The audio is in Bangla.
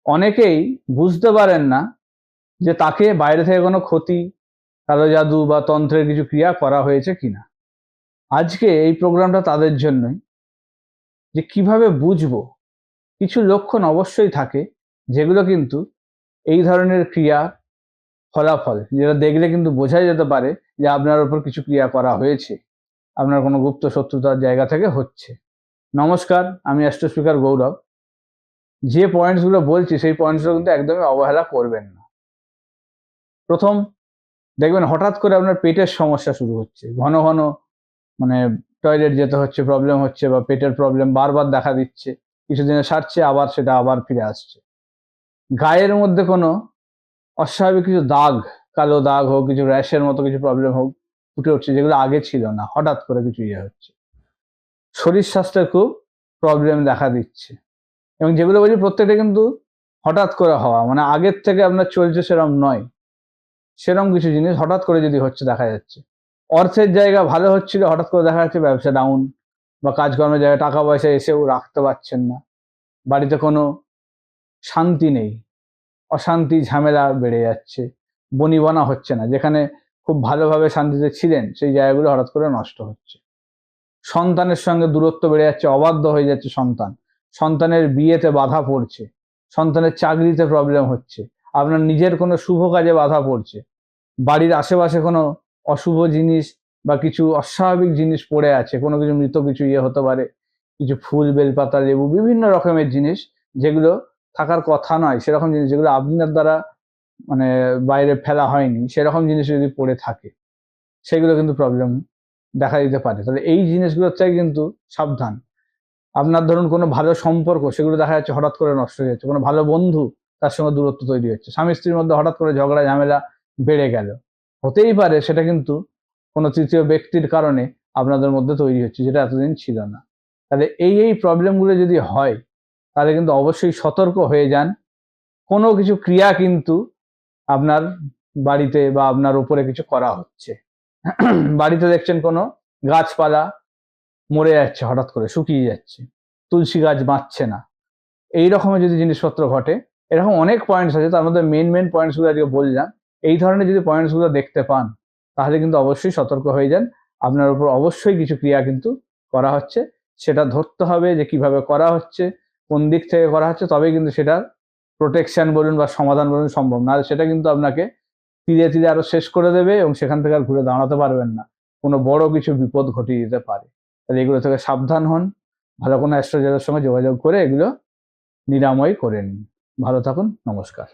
অনেকেই বুঝতে পারেন না যে তাকে বাইরে থেকে কোনো ক্ষতি, কালো জাদু বা তন্ত্রের কিছু ক্রিয়া করা হয়েছে কিনা। আজকে এই প্রোগ্রামটা তাদের জন্যই, যে কিভাবে বুঝবো। কিছু লক্ষণ অবশ্যই থাকে যেগুলো কিন্তু এই ধরনের ক্রিয়া ফলাফল, যেটা দেখলে কিন্তু বোঝা যেতে পারে যে আপনার উপর কিছু ক্রিয়া করা হয়েছে, আপনার কোনো গুপ্ত শত্রুতার জায়গা থেকে হচ্ছে। নমস্কার, আমি অ্যাস্ট্রো স্পিকার গৌরব। যে পয়েন্টসগুলো বলছি সেই পয়েন্টসগুলো কিন্তু একদমই অবহেলা করবেন না। প্রথম, দেখবেন হঠাৎ করে আপনার পেটের সমস্যা শুরু হচ্ছে, ঘন ঘন মানে টয়লেট যেতে হচ্ছে, প্রবলেম হচ্ছে, বা পেটের প্রবলেম বারবার দেখা দিচ্ছে, কিছুদিনে সারছে আবার সেটা আবার ফিরে আসছে। গায়ের মধ্যে কোনো অস্বাভাবিক কিছু দাগ, কালো দাগ হোক, কিছু র্যাশের মতো কিছু প্রবলেম হোক, ফুটে উঠছে, যেগুলো আগে ছিল না, হঠাৎ করে কিছু হচ্ছে। শরীর স্বাস্থ্যের খুব প্রবলেম দেখা দিচ্ছে, এবং যেগুলো বলছি প্রত্যেকটা কিন্তু হঠাৎ করে হওয়া, মানে আগের থেকে আপনার চলছে সেরকম নয়, সেরকম কিছু জিনিস হঠাৎ করে যদি হচ্ছে দেখা যাচ্ছে। অর্থের জায়গা ভালো হচ্ছিল, হঠাৎ করে দেখা যাচ্ছে ব্যবসা ডাউন, বা কাজকর্মের জায়গায় টাকা পয়সা এসেও রাখতে পারছেন না, বাড়িতে কোনো শান্তি নেই, অশান্তি ঝামেলা বেড়ে যাচ্ছে, বনিবনা হচ্ছে না, যেখানে খুব ভালোভাবে শান্তিতে ছিলেন সেই জায়গাগুলো হঠাৎ করে নষ্ট হচ্ছে। সন্তানের সঙ্গে দূরত্ব বেড়ে যাচ্ছে, অবাধ্য হয়ে যাচ্ছে সন্তান, সন্তানের বিয়েতে বাধা পড়ছে, সন্তানের চাকরিতে প্রবলেম হচ্ছে, আপনার নিজের কোনো শুভ কাজে বাধা পড়ছে, বাড়ির আশেপাশে কোনো অশুভ জিনিস বা কিছু অস্বাভাবিক জিনিস পড়ে আছে, কোনো কিছু মৃত কিছু হতে পারে, কিছু ফুল, বেলপাতা, লেবু, বিভিন্ন রকমের জিনিস যেগুলো থাকার কথা নয়, সেরকম জিনিস যেগুলো আপনার দ্বারা মানে বাইরে ফেলা হয়নি, সেরকম জিনিস যদি পড়ে থাকে, সেগুলো কিন্তু প্রবলেম দেখা দিতে পারে। তাহলে এই জিনিসগুলোর থেকে কিন্তু সাবধান। আপনার ধরুন কোনো ভালো সম্পর্ক, সেগুলো দেখা যাচ্ছে হঠাৎ করে নষ্ট হয়ে যাচ্ছে, কোনো ভালো বন্ধু, তার সঙ্গে দূরত্ব তৈরি হচ্ছে, স্বামী স্ত্রীর মধ্যে হঠাৎ করে ঝগড়া ঝামেলা বেড়ে গেল, হতেই পারে সেটা কিন্তু কোনো তৃতীয় ব্যক্তির কারণে আপনাদের মধ্যে তৈরি হচ্ছে, যেটা এতদিন ছিল না। তাহলে এই প্রবলেমগুলো যদি হয়, তাহলে কিন্তু অবশ্যই সতর্ক হয়ে যান। কোনো কিছু ক্রিয়া কিন্তু আপনার বাড়িতে বা আপনার উপরে কিছু করা হচ্ছে। বাড়িতে দেখছেন কোনো গাছপালা মরে যাচ্ছে, হঠাৎ করে শুকিয়ে যাচ্ছে, তুলসী গাছ বাঁচছে না, এই রকমের যদি জিনিসপত্র ঘটে, এরকম অনেক পয়েন্টস আছে, তার মধ্যে মেন পয়েন্টসগুলো আজকে বললাম। এই ধরনের যদি পয়েন্টসগুলো দেখতে পান, তাহলে কিন্তু অবশ্যই সতর্ক হয়ে যান, আপনার উপর অবশ্যই কিছু ক্রিয়া কিন্তু করা হচ্ছে। সেটা ধরতে হবে যে কিভাবে করা হচ্ছে, কোন দিক থেকে করা হচ্ছে, তবেই কিন্তু সেটার প্রোটেকশন বলুন বা সমাধান বলুন সম্ভব, না সেটা কিন্তু আপনাকে ধীরে ধীরে আরো শেষ করে দেবে, এবং সেখান থেকে আর ঘুরে দাঁড়াতে পারবেন না, কোনো বড় কিছু বিপদ ঘটিয়ে দিতে পারে। তাহলে এগুলো থেকে সাবধান হন, ভালো কোনো অ্যাস্ট্রোলজারের সঙ্গে যোগাযোগ করে এগুলো নিরাময় করে নিন। ভালো থাকুন, নমস্কার।